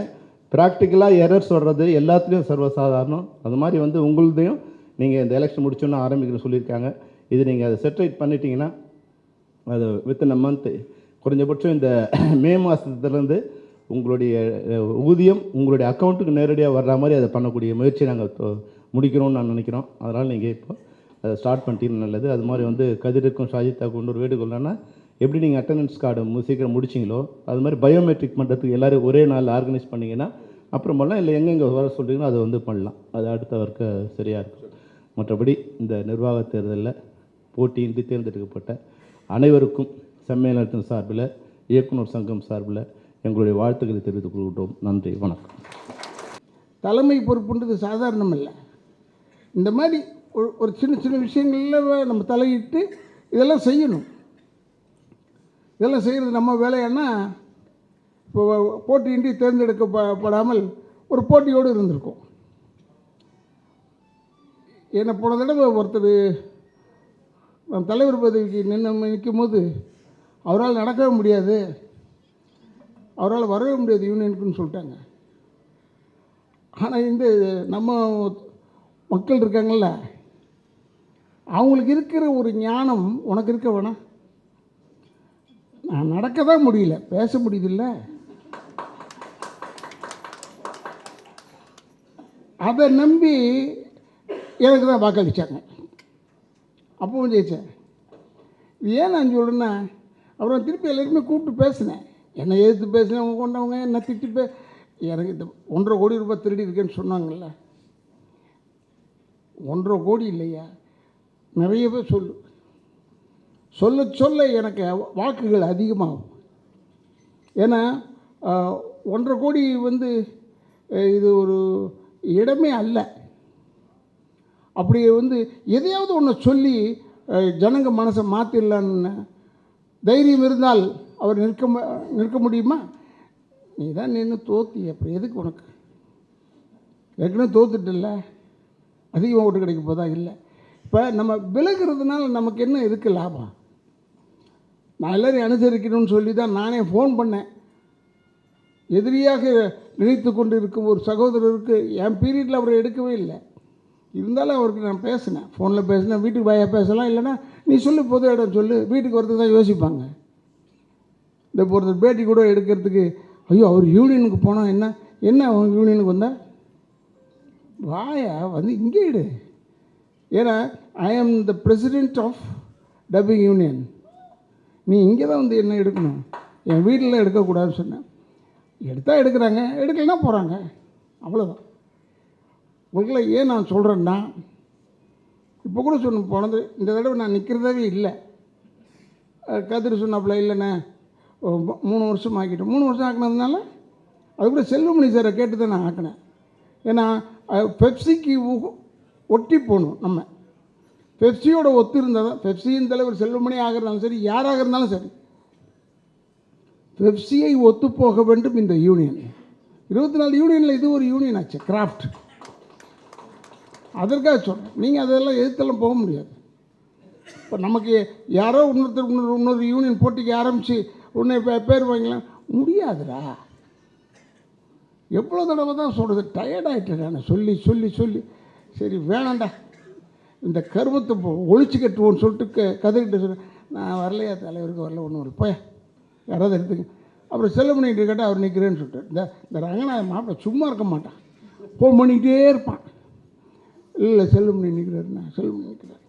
ப்ராக்டிக்கலாக எரர்ஸ் வர்றது எல்லாத்துலேயும் சர்வசாதாரணம். அது மாதிரி வந்து உங்களுதையும் நீங்கள் இந்த எலெக்ஷன் முடிச்சோன்னு ஆரம்பிக்கணும்னு சொல்லியிருக்காங்க. இது நீங்கள் அதை செட்ரைட் பண்ணிட்டீங்கன்னா அது வித்தின் அ மந்த்து, குறைஞ்சபட்சம் இந்த மே மாதத்துலேருந்து உங்களுடைய ஊதியம் உங்களுடைய அக்கௌண்ட்டுக்கு நேரடியாக வர்ற மாதிரி அதை பண்ணக்கூடிய முயற்சி நாங்கள் முடிக்கிறோம்னு நான் நினைக்கிறோம். அதனால் நீங்கள் இப்போ அதை ஸ்டார்ட் பண்ணிட்டீங்கன்னா நல்லது. அது மாதிரி வந்து கதிருக்கும் ஷாஜித்தாவுக்கும் இன்னொரு வேண்டுகோள்னா, எப்படி நீங்கள் அட்டண்டன்ஸ் கார்டு சீக்கிரம் முடிச்சிங்களோ அது மாதிரி பயோமெட்ரிக் பண்ணுறதுக்கு எல்லோரும் ஒரே நாள் ஆர்கனைஸ் பண்ணிங்கன்னா அப்புறம் பண்ணலாம். இல்லை எங்கெங்கே வர சொல்கிறீங்களோ அதை வந்து பண்ணலாம். அது அடுத்த வர்க்க சரியாக இருக்கும். மற்றபடி இந்த நிர்வாக தேர்தலில் போட்டியின்றி தேர்ந்தெடுக்கப்பட்ட அனைவருக்கும் சம்மேளனத்தின் சார்பில், இயக்குனர் சங்கம் சார்பில் எங்களுடைய வாழ்த்துக்களை தெரிவித்துக் கொள்கின்றோம். நன்றி, வணக்கம். தலைமை பொறுப்புன்றது சாதாரணம் இல்லை. இந்த மாதிரி ஒரு சின்ன சின்ன விஷயங்களில் நம்ம தலையிட்டு இதெல்லாம் செய்யணும். இதெல்லாம் செய்கிறது நம்ம வேலையானா, இப்போ போட்டியின்றி தேர்ந்தெடுக்கப்படாமல் ஒரு போட்டியோடு இருந்திருக்கும். என்னை போன தடவை ஒருத்தர் நான் தலைவர் பதவிக்கு நிற்கும் போது அவரால் நடக்கவே முடியாது, அவரால் வரவே முடியாது யூனியனுக்குன்னு சொல்லிட்டாங்க. ஆனால் இந்த நம்ம மக்கள் இருக்காங்கள்ல, அவங்களுக்கு இருக்கிற ஒரு ஞானம் உனக்கு இருக்க வேணாம். நான் நடக்க தான் முடியல, பேச முடியுதில்ல, அதை நம்பி எனக்கு தான் வாக்களித்தாங்க. அப்பவும் ஜெயித்தேன். இது ஏன் நான் சொல்கிறேன்னா, அப்புறம் திருப்பி எல்லாருமே கூப்பிட்டு பேசினேன். என்னை எதிர்த்து பேசினேன், அவங்க கொண்டவங்க என்ன திட்டி எனக்கு இந்த 1.5 கோடி ரூபாய் திருடி இருக்கேன்னு சொன்னாங்கல்ல, 1.5 கோடி இல்லையா, நிறைய பேர் சொல்ல சொல்ல எனக்கு வாக்குகள் அதிகமாகும். ஏன்னா 1.5 கோடி வந்து இது ஒரு இடமே அல்ல. அப்படி வந்து எதையாவது ஒன்று சொல்லி ஜனங்க மனசை மாற்றிடலான்னு தைரியம் இருந்தால் அவர் நிற்க முடியுமா? நீ தான் நின்று தோத்தி, அப்புறம் எதுக்கு உனக்கு? ஏற்கனவே தோத்துட்டில்ல, அதிகமாக ஓட்டு கிடைக்க போதா? இல்லை. இப்போ நம்ம விலகிறதுனால நமக்கு என்ன இருக்குது லாபம்? நான் எல்லோரையும் அனுசரிக்கணும்னு சொல்லி தான் நானே ஃபோன் பண்ணேன். எதிரியாக நினைத்து கொண்டு இருக்கும் ஒரு சகோதரருக்கு என் பீரியடில் அவரை எடுக்கவே இல்லை. இருந்தாலும் அவருக்கு நான் பேசினேன், ஃபோனில் பேசினேன். வீட்டுக்கு வாயா பேசலாம், இல்லைன்னா நீ சொல்லு, பொது இடம் சொல்லு, வீட்டுக்கு வரதுக்கு தான் யோசிப்பாங்க. இந்த ஒருத்தர் பேட்டி கூட எடுக்கிறதுக்கு, ஐயோ அவர் யூனியனுக்கு போனால் என்ன அவன் யூனியனுக்கு வந்தால் வாயா வந்து இங்கே இடு. ஏன்னா I am the president of dubbing union. நீ இங்கே தான் வந்து என்ன எடுக்கணும், என் வீட்டில் எடுக்கக்கூடாதுன்னு சொன்னேன். எடுத்தால் எடுக்கிறாங்க, எடுக்கலைன்னா போகிறாங்க, அவ்வளோதான். உங்களை ஏன் நான் சொல்கிறேன்னா, இப்போ கூட போனது இந்த தடவை நான் நிற்கிறதாவே இல்லை. கதிர் சொன்னாப்புல, இல்லைண்ணே 3 வருஷம் ஆக்கிட்டோம். 3 வருஷம் ஆக்கினதுனால அது கூட செல்வமணி சாரை கேட்டு தான் நான் ஆக்கினேன். ஏன்னா பெப்சிக்கு ஒட்டி போகணும். நம்ம பெப்சியோட ஒத்து இருந்தால் தான், பெப்சியின் தலைவர் செல்வமணி ஆகிறதாலும் சரி, யாராக இருந்தாலும் சரி, பெப்சியை ஒத்து போக வேண்டும் இந்த யூனியன். 24 யூனியனில் இது ஒரு யூனியன் ஆச்சு, கிராஃப்ட். அதற்காக சொல்கிறேன். நீங்கள் அதெல்லாம் எதிர்த்தெல்லாம் போக முடியாது. இப்போ நமக்கு யாரோ இன்னொரு யூனியன் போட்டிக்கு ஆரம்பித்து உன்னை பேர் வாங்கலாம் முடியாதுடா. எவ்வளோ தடவை தான் சொல்கிறது, டயர்டாகிட்டேன் நான் சொல்லி சொல்லி சொல்லி. சரி வேணாண்டா, இந்த கருமத்தை ஒழிச்சு கட்டுவோன்னு சொல்லிட்டு கதைக்கிட்ட சொன்னேன். நான் வரலையா, தலைவருக்கு வரல, ஒன்றும் வரல, போய யாராவது எடுத்துங்க. அப்புறம் செல்வமணிகிட்ட கேட்டால் அவர் நிற்கிறேன்னு சொல்லிட்டு, இந்த ரங்கநாத மாப்பிள்ள சும்மா இருக்க மாட்டான், ஃபோன் பண்ணிக்கிட்டே இருப்பான். இல்லை செல்லுமணி நிற்கிறாருண்ணா, செல்லுமணி நிற்கிறாரு.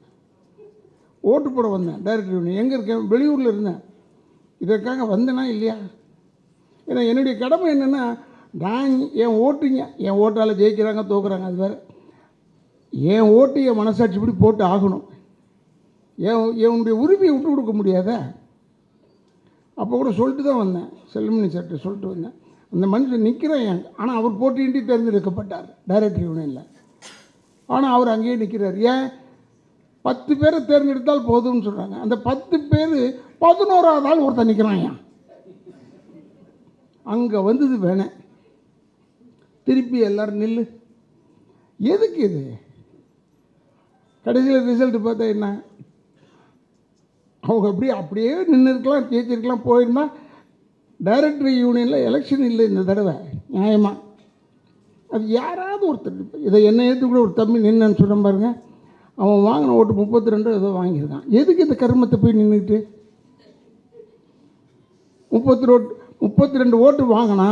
ஓட்டு போட வந்தேன் டைரக்டர் யூனியன். எங்கே இருக்கேன்? வெளியூரில் இருந்தேன். இதற்காக வந்தேனா இல்லையா? ஏன்னா என்னுடைய கடமை என்னென்னா, நான் என் ஓட்டுங்க, என் ஓட்டால் ஜெயிக்கிறாங்க தோக்குறாங்க அது வேறு. என் ஓட்டு என் மனசாட்சிப்படி போட்டு ஆகணும். என்னுடைய உரிமையை விட்டு கொடுக்க முடியாத. அப்போ கூட சொல்லிட்டு தான் வந்தேன், செல்லுமணி சார்கிட்ட சொல்லிட்டு வந்தேன். அந்த மனுஷன் நிற்கிறேன். ஆனால் அவர் போட்டியின்றி தேர்ந்தெடுக்கப்பட்டார் டைரக்டர் யூனியனில். ஆனால் அவர் அங்கேயே நிற்கிறார். ஏன்? 10 பேரை தேர்ந்தெடுத்தால் போதும்னு சொல்கிறாங்க. அந்த 10 பேர் 11ஆவது ஆள் ஒருத்தர் நிற்கிறான். ஏன் அங்கே வந்தது வேணேன். திருப்பி எல்லோரும் நில்லு. எதுக்கு இது? கடைசியில் ரிசல்ட்டு பார்த்தா என்ன? அவங்க அப்படியே நின்று இருக்கலாம், ஜெயிச்சிருக்கலாம். போயிருந்தா டைரக்டர் யூனியனில் எலெக்ஷன் இல்லை இந்த தடவை நியாயமாக. அது யாராவது ஒருத்தர் இதை என்ன ஏற்றுக்கூட ஒரு தம்பி நின்னு சொல்ல பாருங்க. அவன் வாங்கின ஓட்டு 32 ஏதோ வாங்கியிருக்கான். எதுக்கு இந்த கருமத்தை போய் நின்றுட்டு 32 ஓட்டு வாங்கினா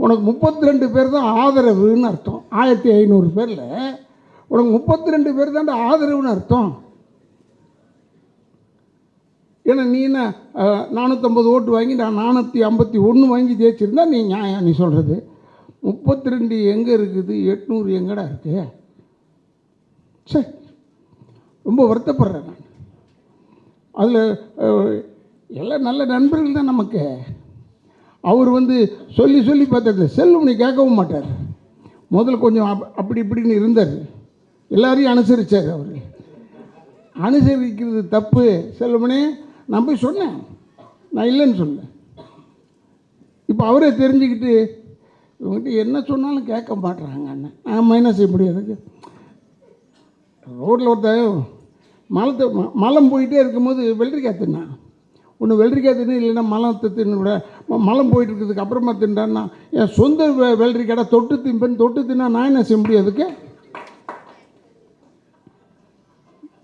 உனக்கு 32 பேர் தான் ஆதரவுன்னு அர்த்தம். 1500 பேரில் உனக்கு 32 பேர் தான் ஆதரவுன்னு அர்த்தம். ஏன்னா நீ என்ன 450 ஓட்டு வாங்கி நான் 451 வாங்கி ஜெயிச்சிருந்தா நீ நியாயம். நீ சொல்கிறது 32 எங்கே இருக்குது, 800 எங்கடா இருக்கு? சரி, ரொம்ப வருத்தப்படுறேன் நான். அதில் எல்லாம் நல்ல நண்பர்கள் தான் நமக்கு. அவர் சொல்லி பார்த்தது செல்லுமணி கேட்கவும் மாட்டார். முதல்ல கொஞ்சம் அப்படி இப்படின்னு இருந்தார். எல்லாரையும் அனுசரித்தார். அவர் அனுசரிக்கிறது தப்பு. செல்லுமணி நான் போய் சொன்னேன், நான் இல்லைன்னு சொன்னேன். இப்போ அவரே தெரிஞ்சுக்கிட்டு இவங்ககிட்ட என்ன சொன்னாலும் கேட்க மாட்டுறாங்க. அண்ணன் ஆமாம், என்ன செய்ய முடியாது? ரோட்டில் ஒருத்தன் மலம் போயிட்டே இருக்கும்போது வெள்ளரிக்காய் தின்னான். ஒன்று வெள்ளரிக்காய் தின்னு, இல்லைன்னா மலத்தை தின்னு விட. மலம் போயிட்டு இருக்கிறதுக்கு அப்புறமா தின்றான்னா என் சொந்த வெள்ளரிக்காய் தொட்டு தின்னா நான் என்ன செய்ய முடியும்? அதுக்கு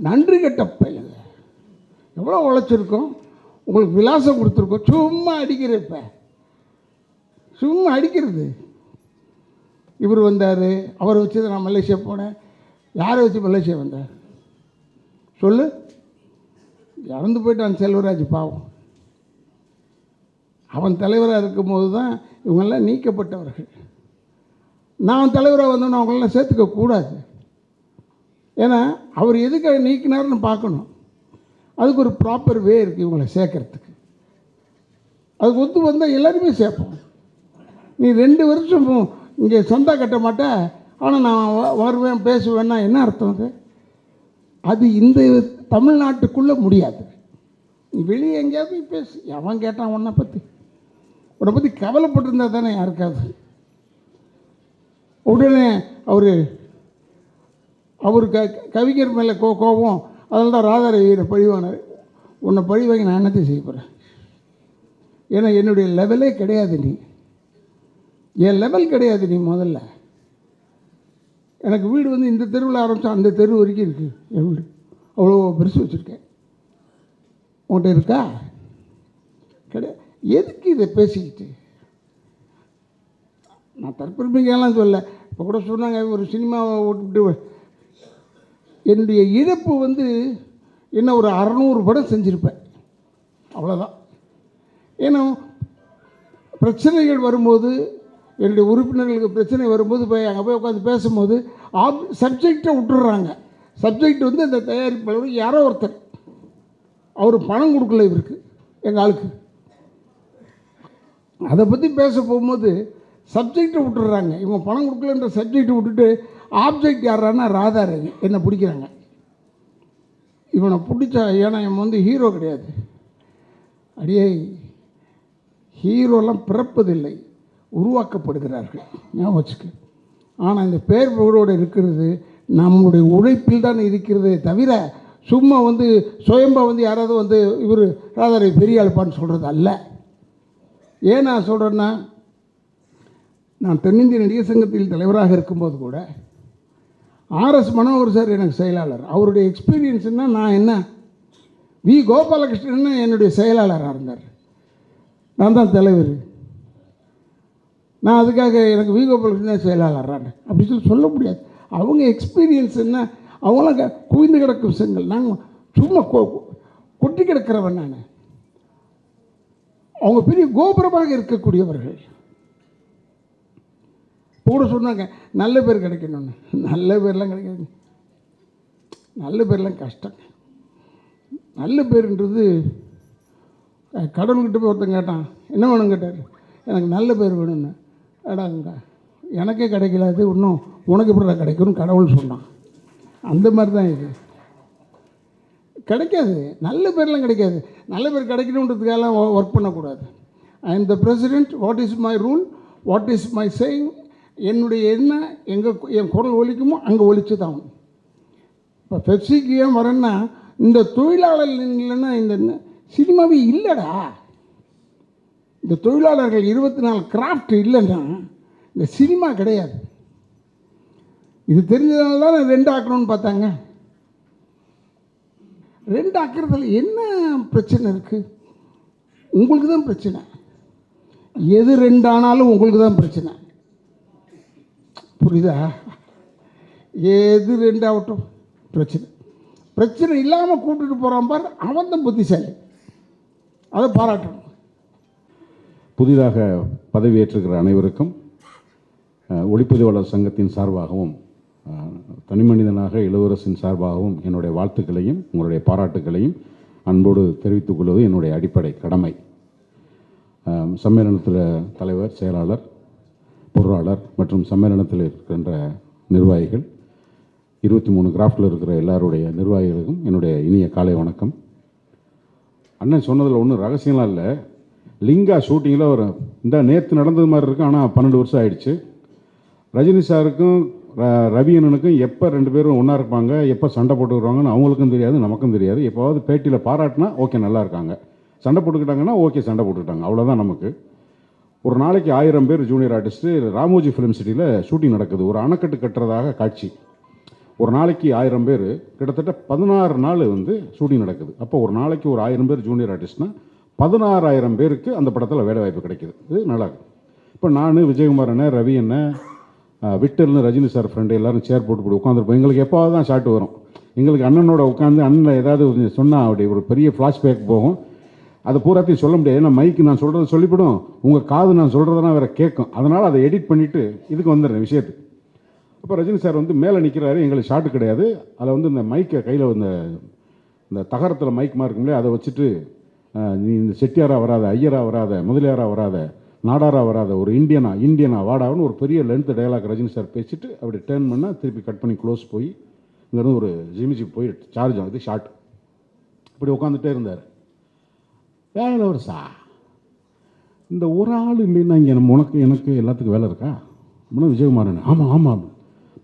நன்றி கெட்ட பையன். எவ்வளோ உழைச்சிருக்கோம், உங்களுக்கு விலாசம் கொடுத்துருக்கோம். சும்மா அடிக்கிறப்ப சும்மா அடிக்கிறது. இவர் வந்தார், அவரை வச்சு நான் மலேசியா போனேன். யாரை வச்சு மலேசியா வந்தார் சொல்லு? இறந்து போயிட்டான் செல்வராஜ், பாவம். அவன் தலைவராக இருக்கும்போது தான் இவங்கெல்லாம் நீக்கப்பட்டவர்கள். நான் தலைவராக வந்தோன்னு அவங்களெல்லாம் சேர்த்துக்க கூடாது. ஏன்னா அவர் எதுக்காக நீக்கினார்னு பார்க்கணும். அதுக்கு ஒரு ப்ராப்பர் வே இருக்குது இவங்களை சேர்க்கறதுக்கு. அதுக்கு ஒத்து வந்தால் எல்லாருமே சேர்ப்போம். நீ 2 வருஷம் இங்கே சொந்தா கட்ட மாட்ட, ஆனால் நான் வருவேன் பேசுவேன்னா என்ன அர்த்தம்? அது இந்த தமிழ்நாட்டுக்குள்ளே முடியாது. நீ வெளியே எங்கேயாவது போய் பேசு. அவன் கேட்டான் உன்னை பற்றி கவலைப்பட்டிருந்தா தானே யாருக்காவது. உடனே அவர் கவிஞர் மேலே கோபம். அதனால தான் ராதாரவியை பழிவானார். உன்னை பழி வாங்கி நான் என்னத்தை செய்ய போகிறேன்? ஏன்னா என்னுடைய லெவலே கிடையாது. நீ என் லெவல் கிடையாது. நீ முதல்ல எனக்கு வீடு இந்த தெருவில் ஆரம்பித்தா அந்த தெரு வரைக்கும் இருக்குது என் வீடு. அவ்வளோ பெருசு வச்சுருக்கேன். உன்கிட்ட இருக்கா? கிடையாது. எதுக்கு இதை பேசிக்கிட்டு? நான் தற்பெருமைக்கெல்லாம் சொல்ல. இப்போ கூட சொன்னாங்க ஒரு சினிமாவை விட்டுவிட்டு என்னுடைய இழப்பு என்ன ஒரு 600 படம் செஞ்சுருப்பேன், அவ்வளோதான். ஏன்னா பிரச்சனைகள் வரும்போது, என்னுடைய உறுப்பினர்களுக்கு பிரச்சனை வரும்போது போய் அங்கே போய் உட்காந்து பேசும்போது சப்ஜெக்டை விட்டுடுறாங்க. சப்ஜெக்ட் இந்த தயாரிப்பாளர் யாரோ ஒருத்தர், அவர் பணம் கொடுக்கல இவருக்கு, எங்கள் ஆளுக்கு. அதை பற்றி பேச போகும்போது சப்ஜெக்டை விட்டுடுறாங்க. இவங்க பணம் கொடுக்கலன்ற சப்ஜெக்டை விட்டுட்டு ஆப்ஜெக்ட் யாரானா ராதாரவி என்னை பிடிக்கிறாங்க. இவனை பிடிச்சா, ஏன்னா இவன் ஹீரோ கிடையாது. அடியே, ஹீரோலாம் பிறப்பதில்லை, உருவாக்கப்படுகிறார்கள். ஞாபகம் வச்சுக்க. ஆனால் இந்த பேர் புகழோடு இருக்கிறது நம்முடைய உழைப்பில் தான் இருக்கிறதே தவிர சும்மா சுயம்பா யாராவது இவர் ராதாரவி பெரிய ஆளுப்பான்னு சொல்கிறது அல்ல. ஏன் நான் சொல்கிறேன்னா, நான் தென்னிந்திய நடிகர் சங்கத்தில் தலைவராக இருக்கும்போது கூட ஆர்எஸ் மனோகர் சார் எனக்கு செயலாளர். அவருடைய எக்ஸ்பீரியன்ஸ்னா நான் என்ன, வி கோபாலகிருஷ்ணன் என்னுடைய செயலாளராக இருந்தார். நான் தான் தலைவர். நான் அதுக்காக எனக்கு விகோபாலகிருஷ்ணன் செயலாளர்றாங்க அப்படி சொல்ல முடியாது. அவங்க எக்ஸ்பீரியன்ஸ் என்ன, அவங்களாம் குவிந்து கிடக்கும் விஷயங்கள். நாங்கள் சும்மா கொட்டி கிடக்கிறவன் நான். அவங்க பெரிய கோபுரமாக இருக்கக்கூடியவர்கள். கூட சொன்னாங்க நல்ல பேர் கிடைக்கணும்னு. நல்ல பேர்லாம் கிடைக்காது, நல்ல பேர்லாம் கஷ்டம். நல்ல பேருன்றது கடவுள்கிட்ட போய் ஒருத்தன் கேட்டான், என்ன வேணும் கேட்டார். எனக்கு நல்ல பேர் வேணும்னு. அடாங்க எனக்கே கிடைக்கல, அது இன்னும் உனக்கு எப்படி கிடைக்கும்னு கடவுள் சொன்னான். அந்த மாதிரி தான் இது கிடைக்காது. நல்ல பேர்லாம் கிடைக்காது. நல்ல பேர் கிடைக்கணுன்றதுக்கெல்லாம் ஒர்க் பண்ணக்கூடாது. I am the president, what is my rule, what is my saying. என்னுடைய என்ன எங்கே என் குரல் ஒலிக்குமோ அங்கே ஒலிச்சு தான். இப்போ பெப்சிக்கு ஏன் வரேன்னா, இந்த தொழிலாளர் இல்லைன்னா இந்த சினிமாவே இல்லைடா. இந்த தொழிலாளர்கள் 24 கிராஃப்ட் இல்லைன்னா இந்த சினிமா கிடையாது. இது தெரிஞ்சதுனால தான் 2 ஆக்கணும்னு பார்த்தாங்க. 2 ஆக்கிறதுல என்ன பிரச்சனை இருக்குது? உங்களுக்கு தான் பிரச்சனை. எது 2 ஆனாலும் உங்களுக்கு தான் பிரச்சனை. புரியுதா? எது 2 ஆகட்டும் பிரச்சனை. பிரச்சனை இல்லாமல் கூப்பிட்டுட்டு போகிறான் பார், அவன் தான் புத்திசாலி. அதை பாராட்டணும். புதிதாக பதவியேற்றுகிற அனைவருக்கும் ஒளிப்பதிவாளர் சங்கத்தின் சார்பாகவும் தனிமனிதனாக இளவரசின் சார்பாகவும் என்னுடைய வாழ்த்துக்களையும் உங்களுடைய பாராட்டுகளையும் அன்போடு தெரிவித்துக் கொள்வது என்னுடைய அடிப்படை கடமை. சம்மேளனத்தில் தலைவர், செயலாளர், பொருளாளர் மற்றும் சம்மேளனத்தில் இருக்கின்ற நிர்வாகிகள், 23 கிராஃப்டில் இருக்கிற எல்லாருடைய நிர்வாகிகளுக்கும் என்னுடைய இனிய காலை வணக்கம். அண்ணன் சொன்னதில் ஒன்றும் ரகசியம்லாம் இல்லை. லிங்கா ஷூட்டிங்கில் ஒரு இந்த நேற்று நடந்தது மாதிரி இருக்கும், ஆனால் 12 வருஷம் ஆயிடுச்சு. ரஜினி சாருக்கும் ரவி அண்ணனுக்கும் எப்போ 2 பேரும் ஒன்றா இருப்பாங்க, எப்போ சண்டை போட்டுக்கிறாங்கன்னு அவங்களுக்கும் தெரியாது, நமக்கும் தெரியாது. எப்போவாவது பேட்டியில் பாராட்டினா ஓகே நல்லா இருக்காங்க, சண்டை போட்டுக்கிட்டாங்கன்னா ஓகே சண்டை போட்டுக்கிட்டாங்க, அவ்வளோதான் நமக்கு. ஒரு நாளைக்கு 1000 பேர் ஜூனியர் ஆர்டிஸ்ட்டு ராமோஜி ஃபிலிம் சிட்டியில் ஷூட்டிங் நடக்குது. ஒரு அணைக்கட்டு கட்டுறதாக காட்சி. ஒரு நாளைக்கு 1000 பேர், கிட்டத்தட்ட 16 நாள் ஷூட்டிங் நடக்குது. அப்போ ஒரு நாளைக்கு ஒரு 1000 பேர் ஜூனியர் ஆர்டிஸ்ட்னா 16,000 பேருக்கு அந்த படத்தில் வேலை வாய்ப்பு கிடைக்கிது. இது நல்லா இருக்கு. இப்போ நான், விஜயகுமார் அண்ணன், ரவி அண்ணன், விக்டர்னு ரஜினி சார் ஃப்ரெண்டு எல்லாரும் சேர் போட்டு உட்காந்துருப்போம். எங்களுக்கு எப்போவாது தான் ஷாட் வரும். எங்களுக்கு அண்ணனோட உட்காந்து அண்ணன் ஏதாவது சொன்னால் அப்படி ஒரு பெரிய ஃப்ளாஷ்பேக் போகும். அதை பூராத்தையும் சொல்ல முடியாது. ஏன்னா மைக்கு நான் சொல்கிறத சொல்லிவிடும், உங்கள் காது நான் சொல்கிறதெல்லாம் வேறு கேட்கும். அதனால் அதை எடிட் பண்ணிவிட்டு இதுக்கு வந்துடுறேன் விஷயத்துக்கு. அப்போ ரஜினி சார் மேலே நிற்கிறாரு, எங்களுக்கு ஷாட்டு கிடையாது. அதில் இந்த மைக்கை கையில் இந்த தகரத்தில் மைக் இருக்குங்களே, அதை வச்சுட்டு நீ இந்த செட்டியாராக வராத, ஐயராக வராத, முதலியாராக வராத, நாடாராக வராத, ஒரு இந்தியனா வாடாவுன்னு ஒரு பெரிய லென்த் டயலாக் ரஜினி சார் பேசிட்டு அப்படி டேர்ன் பண்ணால் திருப்பி கட் பண்ணி க்ளோஸ் போய் இங்கேருந்து ஒரு ஜிமிஜி போய் சார்ஜ் ஆகுது ஷார்ட். இப்படி உட்காந்துட்டே இருந்தார். வேலை வருஷா இந்த ஒரு ஆள் இல்லைன்னா இங்கே உனக்கு எனக்கு எல்லாத்துக்கும் வேலை இருக்கா அப்படின்னா விஜயகுமாரன் ஆமாம் ஆமாம்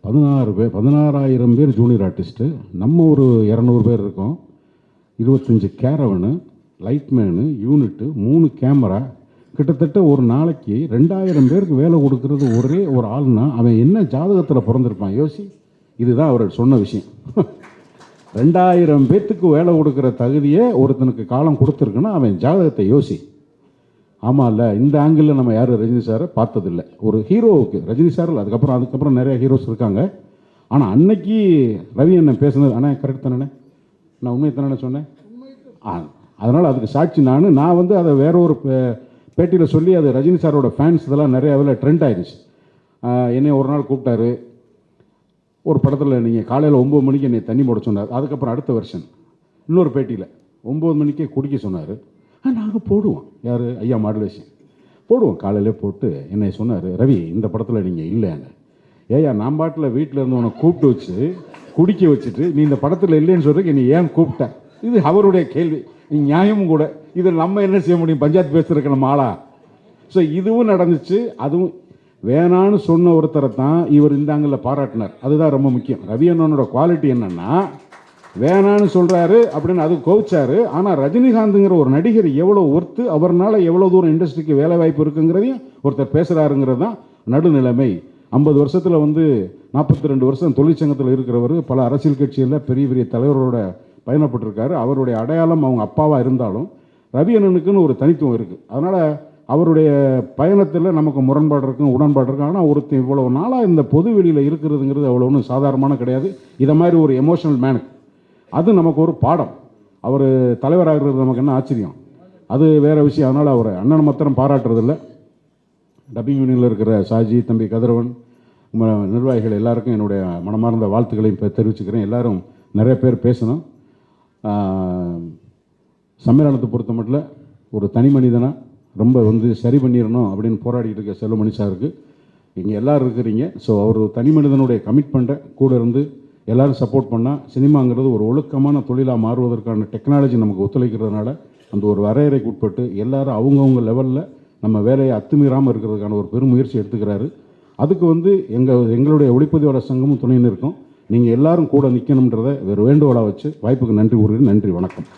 16,000 பேர் ஜூனியர் ஆர்டிஸ்ட்டு, நம்ம ஒரு 200 பேர் இருக்கோம், 25 கேரவனு, லைட்மேனு, யூனிட்டு, 3 கேமரா, கிட்டத்தட்ட ஒரு நாளைக்கு 2000 பேருக்கு வேலை கொடுக்கறது ஒரே ஒரு ஆள்னா அவன் என்ன ஜாதகத்தில் பிறந்திருப்பான் யோசி. இதுதான் அவர் சொன்ன விஷயம். 2000 பேர்த்துக்கு வேலை கொடுக்குற தகுதியே ஒருத்தனுக்கு காலம் கொடுத்துருக்குன்னா அவன் ஜாதகத்தை யோசி. ஆமாம் இல்லை, இந்த ஆங்கிளில் நம்ம யாரும் ரஜினி சாரை பார்த்ததில்லை. ஒரு ஹீரோவுக்கு ரஜினி சார் அதுக்கப்புறம் நிறைய ஹீரோஸ் இருக்காங்க. ஆனால் அன்னைக்கு ரவி அண்ணன் பேசுனது அண்ணா கரெக்ட் தானே, நான் உண்மை தானே சொன்னேன். அதனால் அதுக்கு சாட்சி நான் அதை வேற ஒரு பேட்டியில் சொல்லி அது ரஜினி சாரோட ஃபேன்ஸ் இதெல்லாம் நிறைய அதில் ட்ரெண்ட் ஆயிடுச்சு. என்னை ஒரு நாள் கூப்பிட்டாரு ஒரு படத்தில், நீங்கள் காலையில் 9 மணிக்கு என்னை தண்ணி போட சொன்னார். அதுக்கப்புறம் அடுத்த வருஷன் இன்னொரு பேட்டியில் 9 மணிக்கே குடிக்க சொன்னார். நாங்கள் போடுவோம், யார் ஐயா மாடுலேஷன் போடுவோம், காலையிலே போட்டு என்னை சொன்னார், ரவி இந்த படத்தில் நீங்கள் இல்லைன்னு. ஏயா நான் பாட்டில் வீட்டில் இருந்து உனக்கு கூப்பிட்டு வச்சு குடிக்க வச்சுட்டு நீ இந்த படத்தில் இல்லைன்னு சொல்கிறதுக்கு என்னை ஏன் கூப்பிட்டேன்? இது அவருடைய கேள்வி, நீ நியாயமும் கூட. இதில் நம்ம என்ன செய்ய முடியும், பஞ்சாயத்து பேசுறதுக்கு நம்ம ஆளா? ஸோ இதுவும் நடந்துச்சு. அதுவும் வேணான்னு சொன்ன ஒருத்தரை தான் இவர் இந்த ஆங்கிளில் பாராட்டினார். அதுதான் ரொம்ப முக்கியம். ரவி அண்ணனோட குவாலிட்டி என்னன்னா வேணான்னு சொல்கிறாரு அப்படின்னு அது கோவிச்சாரு. ஆனால் ரஜினிகாந்துங்கிற ஒரு நடிகர் எவ்வளோ ஒர்த்து, அவர்னால எவ்வளோ தூரம் இண்டஸ்ட்ரிக்கு வேலை வாய்ப்பு இருக்குங்கிறதையும் ஒருத்தர் பேசுகிறாருங்கிறது தான் நடுநிலைமை. 50 வருஷத்தில் 42 வருஷம் தொழிற்சங்கத்தில் இருக்கிறவர் பல அரசியல் கட்சியில் பெரிய பெரிய தலைவரோட பயணப்பட்டிருக்காரு. அவருடைய அடையாளம் அவங்க அப்பாவாக இருந்தாலும் ரவி அண்ணனுக்குன்னு ஒரு தனித்துவம் இருக்குது. அதனால் அவருடைய பயணத்தில் நமக்கு முரண்பாடு இருக்கும், உடன்பாடு இருக்கும். ஆனால் ஒருத்தன் இவ்வளோ நாளாக இந்த பொது வெளியில் இருக்கிறதுங்கிறது அவ்வளோ ஒன்றும் சாதாரணமான கிடையாது. இதை மாதிரி ஒரு எமோஷனல் மேனுக்கு அது நமக்கு ஒரு பாடம். அவர் தலைவராகிறது நமக்கு என்ன ஆச்சரியம், அது வேறு விஷயம். அதனால் அவர் அண்ணன் மாத்திரம் பாராட்டுறதில்ல, டப்பிங் யூனியனில் இருக்கிற சாஜி, தம்பி கதிரவன், நிர்வாகிகள் எல்லாருக்கும் என்னுடைய மனமார்ந்த வாழ்த்துக்களை இப்போ தெரிவிச்சுக்கிறேன். எல்லாரும் நிறைய பேர் பேசணும். சம்மேளனத்தை பொறுத்த மட்டும் ஒரு தனி மனிதனாக ரொம்ப சரி பண்ணிடணும் அப்படின்னு போராடிட்டு இருக்க செல்வமணி சாருக்கு இங்கே எல்லோரும் இருக்கிறீங்க. ஸோ அவர் தனி மனிதனுடைய கமிட்மெண்ட்டை கூட இருந்து எல்லோரும் சப்போர்ட் பண்ணால் சினிமாங்கிறது ஒரு ஒழுக்கமான தொழிலாக மாறுவதற்கான டெக்னாலஜி நமக்கு ஒத்துழைக்கிறதுனால அந்த ஒரு வரையறைக்கு உட்பட்டு எல்லாரும் அவங்கவுங்க லெவலில் நம்ம வேலையை அத்துமீறாமல் இருக்கிறதுக்கான ஒரு பெரும் முயற்சி எடுத்துக்கிறாரு. அதுக்கு எங்களுடைய ஒளிப்பதிவாளர் சங்கமும் துணை நிற்கும். நீங்கள் எல்லாரும் கூட நிற்கணுன்றதை வேறு வேண்டுகோளாக வச்சு வாய்ப்புக்கு நன்றி கூறுகிறேன். நன்றி, வணக்கம்.